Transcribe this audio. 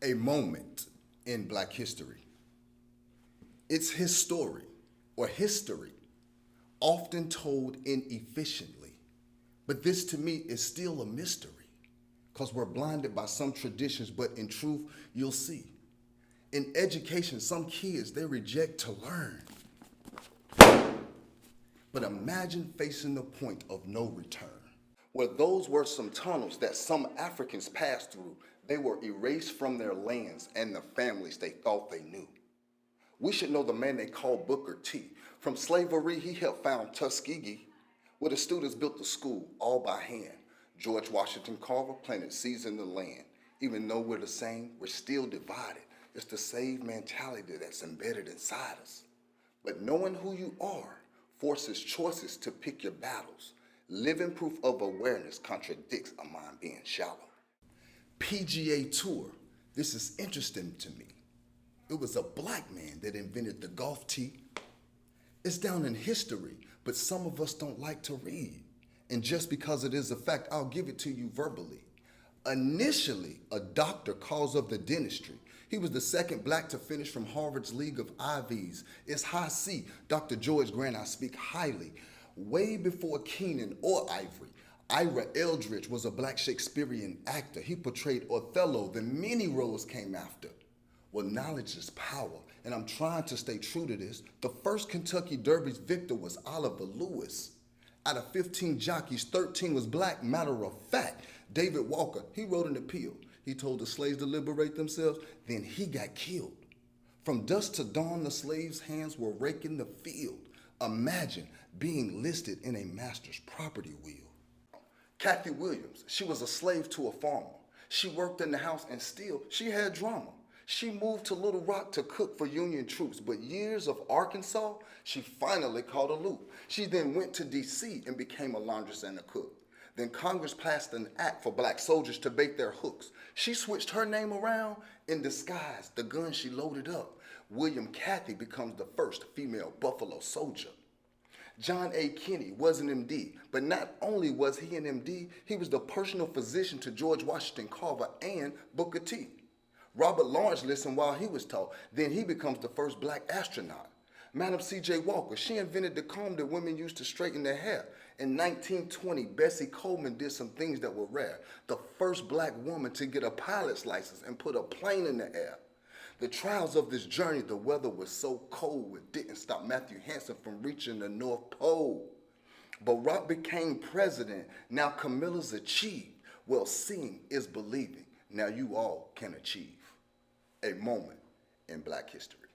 A moment in Black history. It's his story or history, often told inefficiently. But this to me is still a mystery because we're blinded by some traditions, but in truth, you'll see. In education, some kids, they reject to learn. But imagine facing the point of no return, where those were some tunnels that some Africans passed through. They were erased from their lands and the families they thought they knew. We should know the man they call Booker T. From slavery, he helped found Tuskegee, where the students built the school all by hand. George Washington Carver planted seeds in the land. Even though we're the same, we're still divided. It's the slave mentality that's embedded inside us. But knowing who you are forces choices to pick your battles. Living proof of awareness contradicts a mind being shallow. PGA Tour, this is interesting to me. It was a black man that invented the golf tee. It's down in history, but some of us don't like to read. And just because it is a fact, I'll give it to you verbally. Initially, a doctor calls of the dentistry. He was the second black to finish from Harvard's League of Ivies. It's high C. Dr. George Grant, I speak highly. Way before Keenan or Ivory, Ira Eldridge was a black Shakespearean actor. He portrayed Othello. The many roles came after. Well, knowledge is power, and I'm trying to stay true to this. The first Kentucky Derby's victor was Oliver Lewis. Out of 15 jockeys, 13 was black. Matter of fact, David Walker, he wrote an appeal. He told the slaves to liberate themselves, then he got killed. From dusk to dawn, the slaves' hands were raking the field. Imagine being listed in a master's property will. Kathy Williams, she was a slave to a farmer. She worked in the house and still, she had drama. She moved to Little Rock to cook for Union troops, but years of Arkansas, she finally caught a loop. She then went to D.C. and became a laundress and a cook. Then Congress passed an act for black soldiers to bait their hooks. She switched her name around in disguise, the gun she loaded up. William Cathy becomes the first female Buffalo Soldier. John A. Kennedy was an MD, but not only was he an MD, he was the personal physician to George Washington Carver and Booker T. Robert Lawrence listened while he was taught. Then he becomes the first black astronaut. Madam C.J. Walker, she invented the comb that women used to straighten their hair. In 1920, Bessie Coleman did some things that were rare. The first black woman to get a pilot's license and put a plane in the air. The trials of this journey, the weather was so cold, it didn't stop Matthew Hansen from reaching the North Pole. Barack became president. Now Camilla's achieved. Well, seeing is believing. Now you all can achieve. A moment in black history.